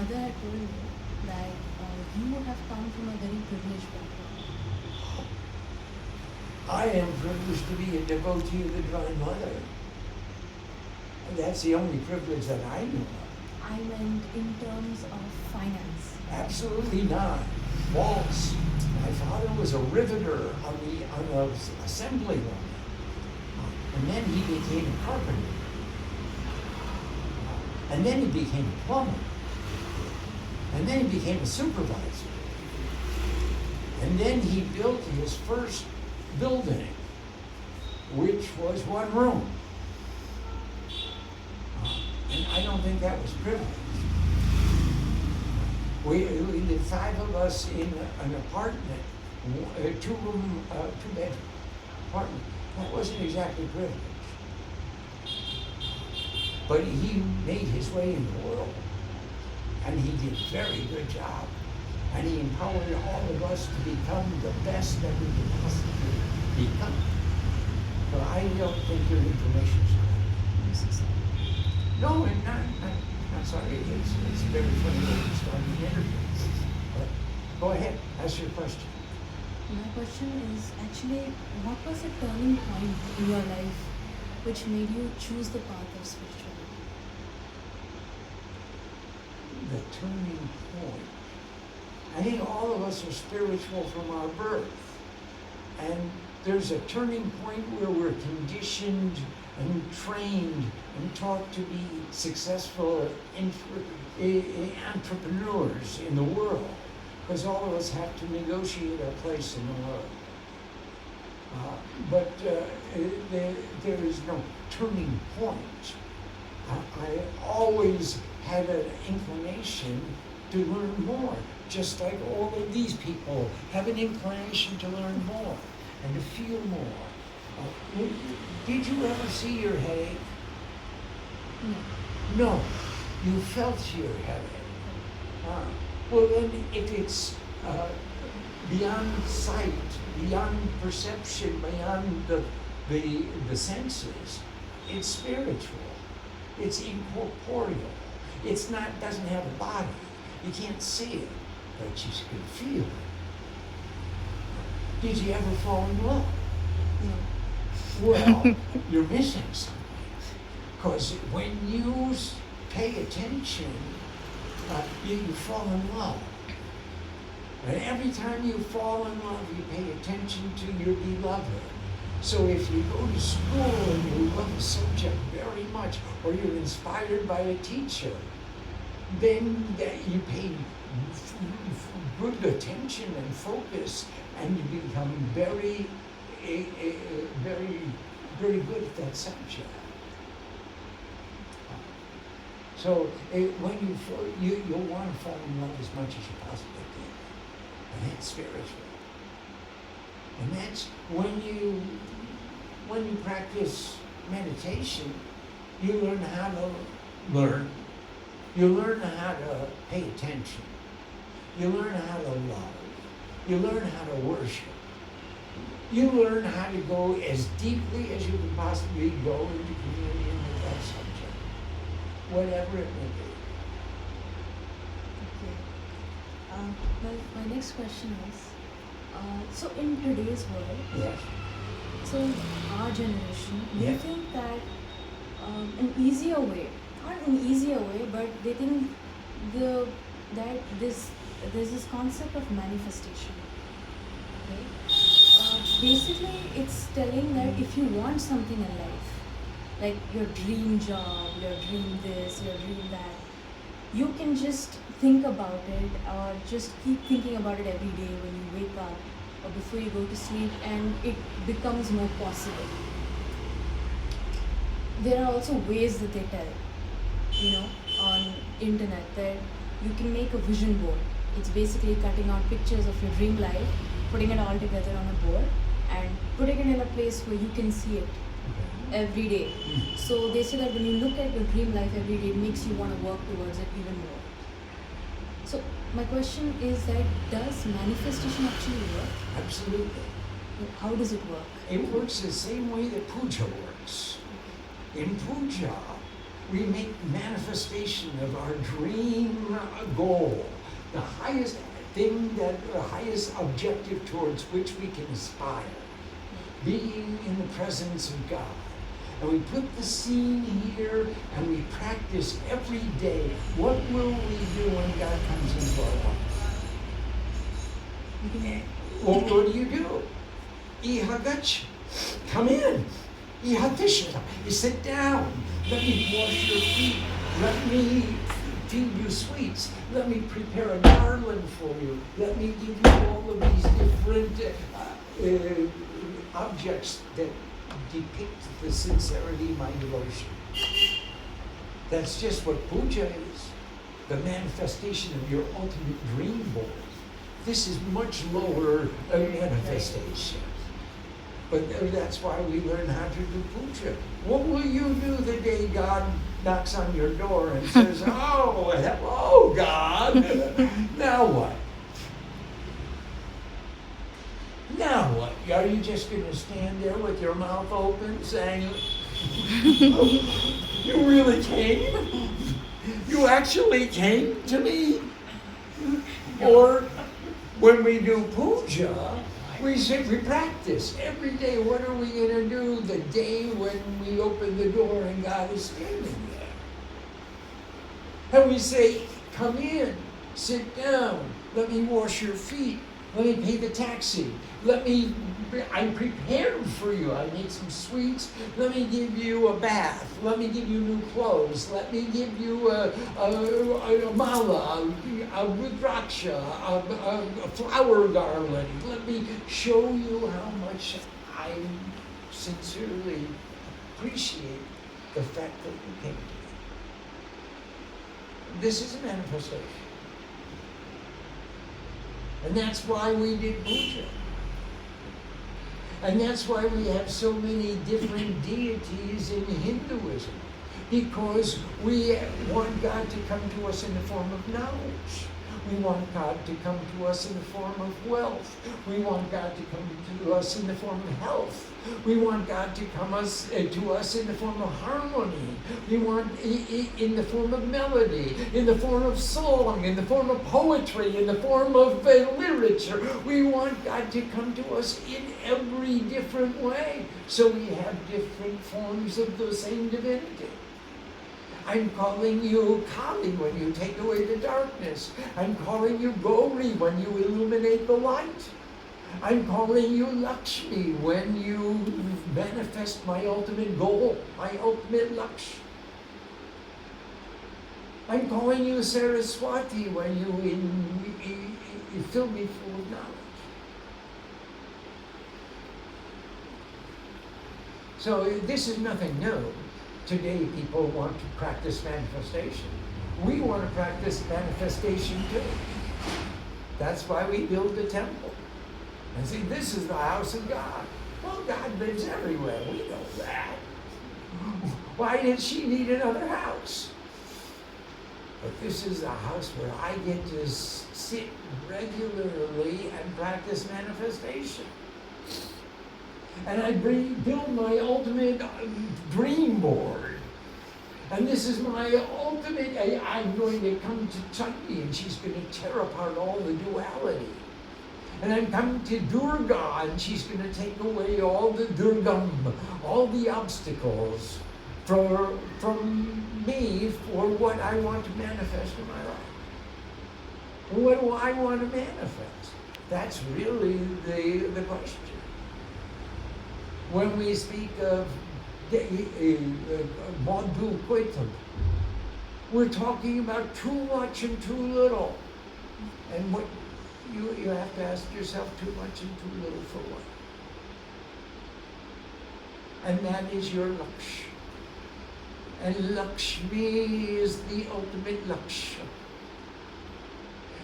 mother had told me that you have come from a very privileged background. I am privileged to be a devotee of the Divine Mother. That's the only privilege that I know of. I meant in terms of finance. Absolutely not. False. My father was a riveter on the assembly line, and then he became a carpenter, and then he became a plumber, and then he became a supervisor, and then he built his first building, which was one room. And I don't think that was privilege. We lived 5 of us in an apartment, a 2-room, 2-bedroom apartment. That wasn't exactly privilege. But he made his way in the world, and he did a very good job. And he empowered all of us to become the best that we could possibly become. But I don't think your information is correct. No, I'm not sorry. It's very funny that you started the interview. But go ahead, ask your question. My question is actually, what was the turning point in your life which made you choose the path of spirituality? The turning point. I think all of us are spiritual from our birth. And there's a turning point where we're conditioned and trained and taught to be successful entrepreneurs in the world, because all of us have to negotiate our place in the world. But there is no turning point. I always had an inclination to learn more, just like all of these people have an inclination to learn more and to feel more. Did you ever see your headache? No. No, you felt your headache. Well, then, if it's beyond sight, beyond perception, beyond the senses, it's spiritual. It's incorporeal. It's not. Doesn't have a body. You can't see it, but you can feel it. Did you ever fall in love? No. Well, you're missing something. Because when you pay attention, you fall in love. And every time you fall in love, you pay attention to your beloved. So if you go to school and you love a subject very much, or you're inspired by a teacher, then you pay good attention and focus, and you become very good at that subject. So when you'll want to fall in love as much as you possibly can, and that's spiritual. And that's when you practice meditation, you learn how to learn. You learn how to pay attention. You learn how to love. You learn how to worship. You learn how to go as deeply as you can possibly go into communion with that subject, whatever it may be. Okay. My next question is, so in today's world, Yes. so in our generation, do you Yes. think that an easier way, not an easier way, but they think there's this concept of manifestation. Okay? Basically, it's telling that if you want something in life, like your dream job, your dream this, your dream that, you can just think about it or just keep thinking about it every day when you wake up or before you go to sleep, and it becomes more possible. There are also ways that they tell, on internet, that you can make a vision board. It's basically cutting out pictures of your dream life, putting it all together on a board, and putting it in a place where you can see it every day. So they say that when you look at your dream life every day, it makes you want to work towards it even more. So my question is that, does manifestation actually work? Absolutely. How does it work? It works the same way that puja works. In puja, we make manifestation of our dream goal, the highest thing, the highest objective towards which we can aspire, being in the presence of God. And we put the scene here and we practice every day. What will we do when God comes into our life? What do you do? Ihagach. Come in. Ihatisha. You sit down. Let me wash your feet. Let me feed you sweets. Let me prepare a garland for you. Let me give you all of these different objects that depict the sincerity of my devotion. That's just what puja is. The manifestation of your ultimate dream board. This is much lower a manifestation. But that's why we learn how to do puja. What will you do the day God knocks on your door and says, oh, hello, God. Now what? Now what? Are you just going to stand there with your mouth open saying, you really came? You actually came to me? Or when we do puja, we practice every day. What are we going to do the day when we open the door and God is standing there? And we say, come in, sit down, let me wash your feet, let me pay the taxi, I'm prepared for you, I made some sweets, let me give you a bath, let me give you new clothes, let me give you a mala, a rudraksha, a flower garland, let me show you how much I sincerely appreciate the fact that you came to me. This is a manifestation. And that's why we did puja. And that's why we have so many different deities in Hinduism. Because we want God to come to us in the form of knowledge. We want God to come to us in the form of wealth. We want God to come to us in the form of health. We want God to come to us in the form of harmony. We want in the form of melody, in the form of song, in the form of poetry, in the form of literature. We want God to come to us in every different way. So we have different forms of the same divinity. I'm calling you Kali when you take away the darkness. I'm calling you Gauri when you illuminate the light. I'm calling you Lakshmi when you manifest my ultimate goal, my ultimate Laksh. I'm calling you Saraswati when you fill me full of knowledge. So this is nothing new. Today people want to practice manifestation. We want to practice manifestation too. That's why we build the temple. And see, this is the house of God. Well, God lives everywhere. We know that. Why did she need another house? But this is the house where I get to sit regularly and practice manifestation. And I build my ultimate dream board. And this is my ultimate, I'm going to come to Chandi and she's going to tear apart all the duality. And I'm coming to Durga and she's going to take away all the Durgam, all the obstacles from me for what I want to manifest in my life. What do I want to manifest? That's really the question. When we speak of Madhu Kwaitam, we're talking about too much and too little. And what you have to ask yourself, too much and too little for what? And that is your Laksh. And Lakshmi is the ultimate Laksha.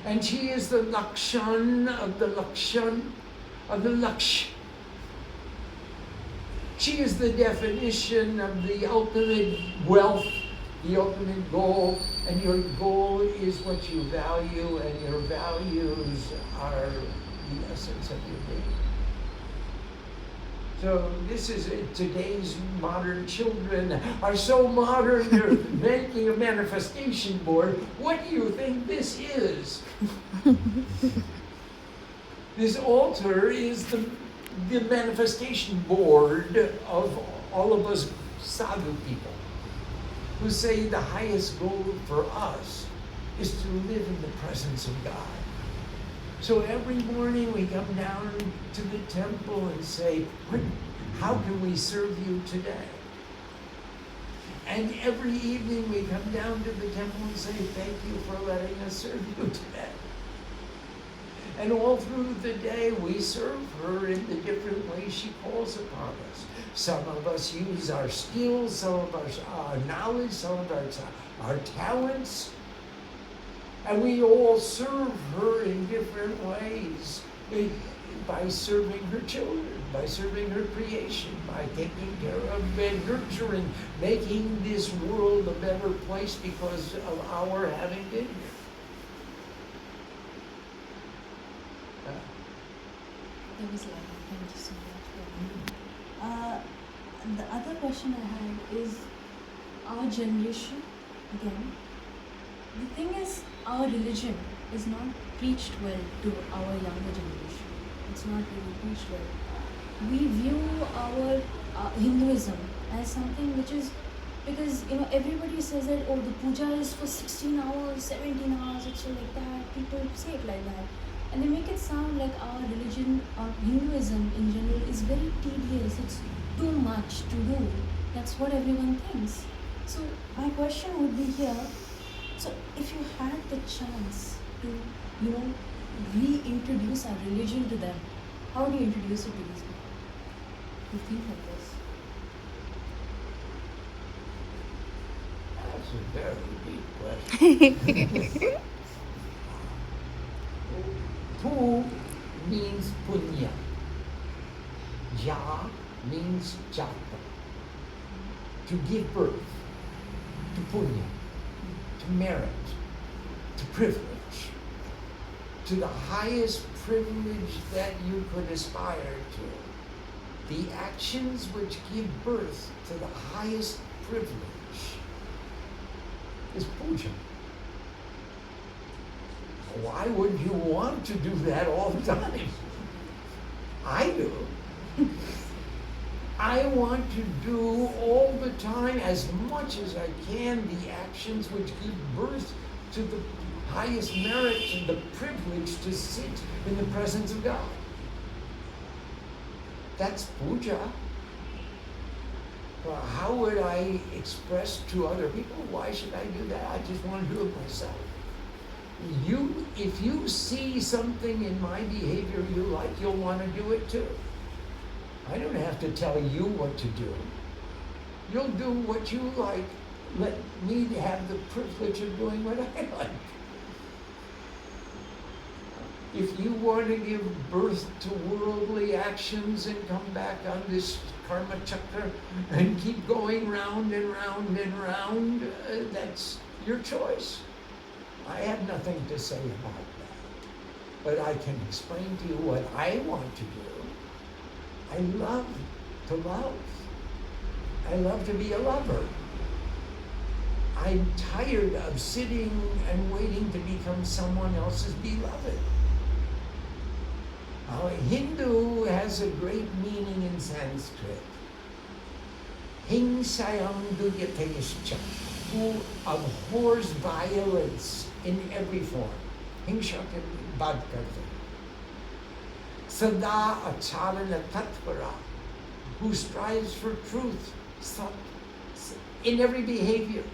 And she is the Lakshan of the Lakshan of the Laksh. She is the definition of the ultimate wealth, the ultimate goal, and your goal is what you value, and your values are the essence of your being. So this is today's modern children are so modern, they're making a manifestation board. What do you think this is? This altar is the manifestation board of all of us sadhu people who say the highest goal for us is to live in the presence of God. So every morning we come down to the temple and say, how can we serve you today? And every evening we come down to the temple and say, thank you for letting us serve you today. And all through the day we serve her in the different ways she calls upon us. Some of us use our skills, some of us our knowledge, some of our talents. And we all serve her in different ways, by serving her children, by serving her creation, by taking care of and nurturing, making this world a better place because of our having been here. That was lovely. Thank you so much. The other question I had is our generation, again. The thing is, our religion is not preached well to our younger generation. It's not really preached well. We view our Hinduism as something which is, because everybody says that, oh, the puja is for 16 hours, 17 hours, it's so like that. People say it like that. And they make it sound like our religion, or Hinduism in general, is very tedious. It's too much to do. That's what everyone thinks. So my question would be here, so if you had the chance to, reintroduce our religion to them, how do you introduce it to these people who think like this? That's a very deep question. Pu means punya. Ja means japa. To give birth. To punya. To merit. To privilege. To the highest privilege that you could aspire to. The actions which give birth to the highest privilege is puja. Why would you want to do that all the time? I do. I want to do all the time, as much as I can, the actions which give birth to the highest merit and the privilege to sit in the presence of God. That's puja. Well, how would I express to other people? Why should I do that? I just want to do it myself. If you see something in my behavior you like, you'll want to do it too. I don't have to tell you what to do. You'll do what you like. Let me have the privilege of doing what I like. If you want to give birth to worldly actions and come back on this karma chakra and keep going round and round and round, that's your choice. I have nothing to say about that. But I can explain to you what I want to do. I love to love. I love to be a lover. I'm tired of sitting and waiting to become someone else's beloved. Now, Hindu has a great meaning in Sanskrit. Hingsayam duyatescha, who abhors violence in every form. Hingsha ke bad karte. Sada acharana tatvara, who strives for truth in every behavior.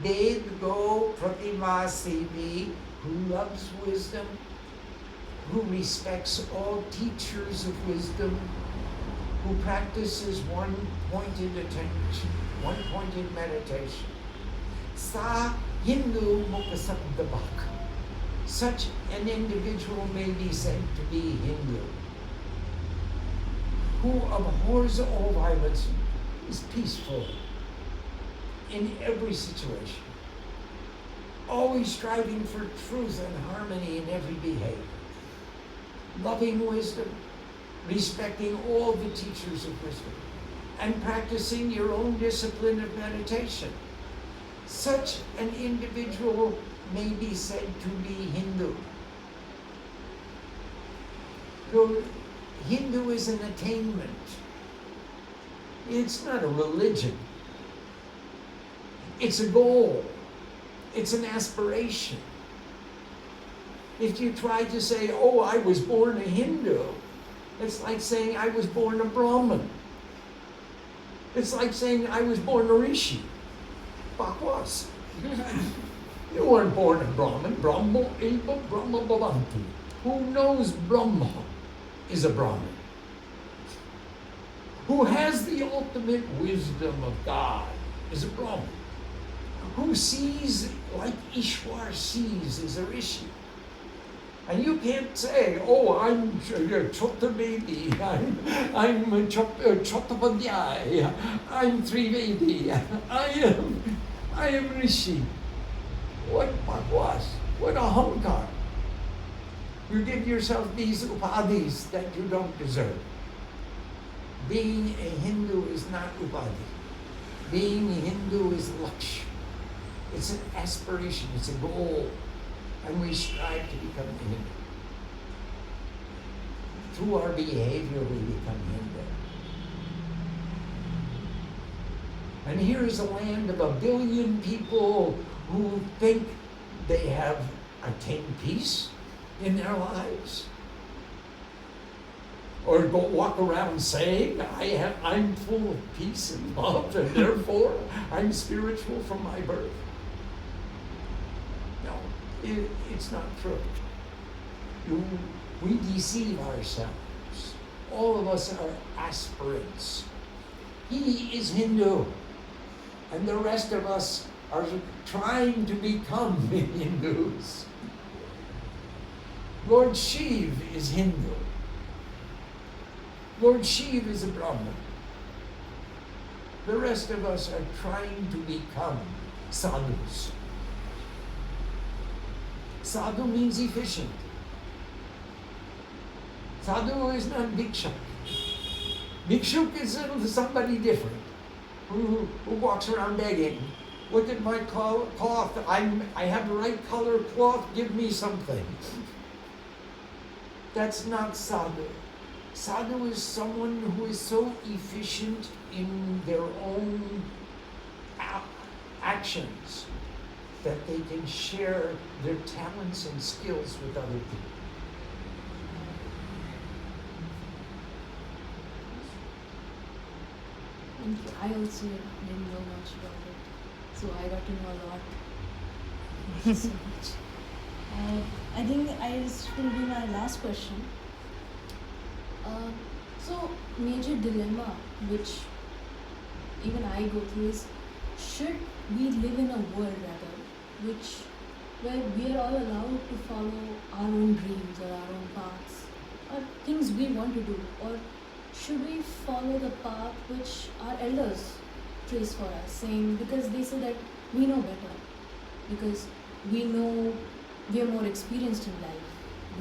Ved go pratimasivi, who loves wisdom, who respects all teachers of wisdom, who practices one-pointed attention, one-pointed meditation. Sa Hindu Mukasabdabak. Such an individual may be said to be Hindu, who abhors all violence, is peaceful in every situation, always striving for truth and harmony in every behavior, loving wisdom, respecting all the teachers of wisdom, and practicing your own discipline of meditation. Such an individual may be said to be Hindu. So, Hindu is an attainment. It's not a religion. It's a goal. It's an aspiration. If you try to say, oh, I was born a Hindu, it's like saying I was born a Brahmin. It's like saying I was born a Rishi. Bakwas. You weren't born a Brahmin. Brahma eva Brahma bhavanti. Who knows Brahma is a Brahmin. Who has the ultimate wisdom of God is a Brahmin. Who sees like Ishwar sees is a Rishi. And you can't say, oh, I'm Chottavedi, I'm Chottapadhyay, I'm Trivedi, I am Rishi. What bhagwas, what ahankar. You give yourself these upadhis that you don't deserve. Being a Hindu is not upadhi. Being a Hindu is lakshya. It's an aspiration, it's a goal. And we strive to become Hindu. Through our behavior, we become Hindu. And here is a land of 1 billion people who think they have attained peace in their lives. Or go walk around saying, I'm full of peace and love, and therefore I'm spiritual from my birth. It's not true. We deceive ourselves. All of us are aspirants. He is Hindu, and the rest of us are trying to become Hindus. Lord Shiv is Hindu. Lord Shiv is a Brahmin. The rest of us are trying to become sadhus. Sadhu means efficient. Sadhu is not bhikshuk. Bhikshuk is somebody different who walks around begging. Look at my cloth. I have the right color cloth. Give me something. That's not sadhu. Sadhu is someone who is so efficient in their own actions that they can share their talents and skills with other people. Thank you. I also didn't know much about it, so I got to know a lot. Thank you so much. I think this will be my last question. So, major dilemma which even I go through is, should we live in a world where we are all allowed to follow our own dreams or our own paths or things we want to do, or should we follow the path which our elders trace for us, saying, because they say that we know better, because we know we are more experienced in life,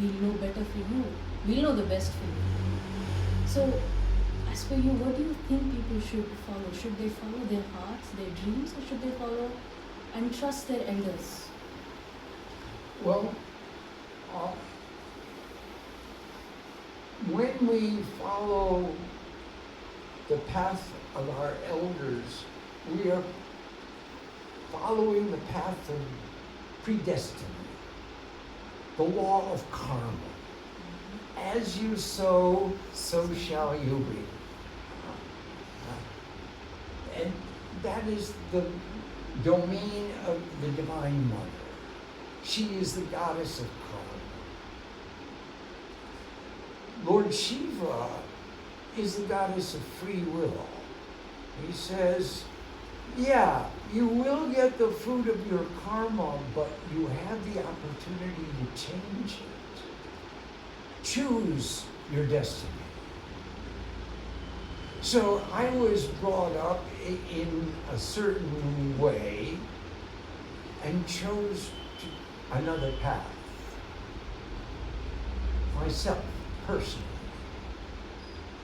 we'll know better for you, we'll know the best for you. So, as for you, what do you think people should follow? Should they follow their hearts, their dreams, or should they follow and trust their elders? Well, when we follow the path of our elders, we are following the path of predestiny, the law of karma. As you sow, so shall you reap. And that is the domain of the Divine Mother. She is the goddess of karma. Lord Shiva is the goddess of free will. He says, yeah, you will get the fruit of your karma, but you have the opportunity to change it. Choose your destiny. So I was brought up in a certain way and chose another path. Myself, personally.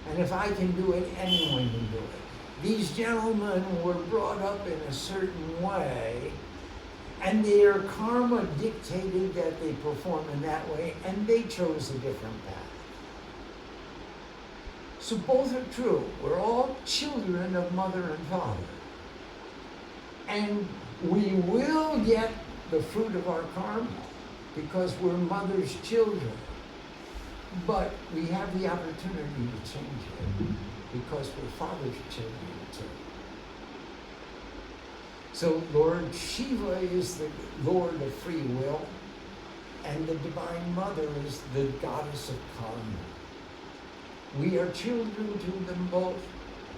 And if I can do it, anyone can do it. These gentlemen were brought up in a certain way, and their karma dictated that they perform in that way, and they chose a different path. So both are true. We're all children of mother and father. And we will get the fruit of our karma because we're mother's children. But we have the opportunity to change it because we're father's children too. So Lord Shiva is the Lord of free will, and the Divine Mother is the goddess of karma. We are children to them both,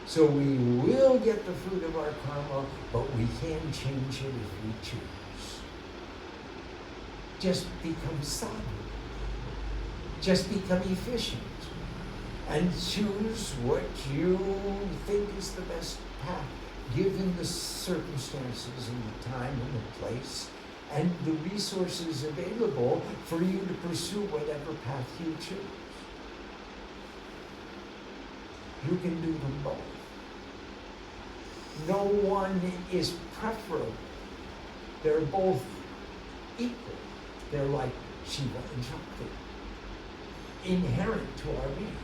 so we will get the fruit of our karma, but we can change it if we choose. Just become sadhu. Just become efficient and choose what you think is the best path, given the circumstances and the time and the place and the resources available for you to pursue whatever path you choose. You can do them both. No one is preferable. They're both equal. They're like Shiva and Shakti, inherent to our being.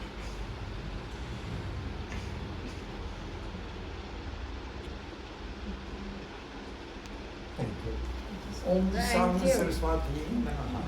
Thank you. Om Thank Sam you. Saraswati Namaha.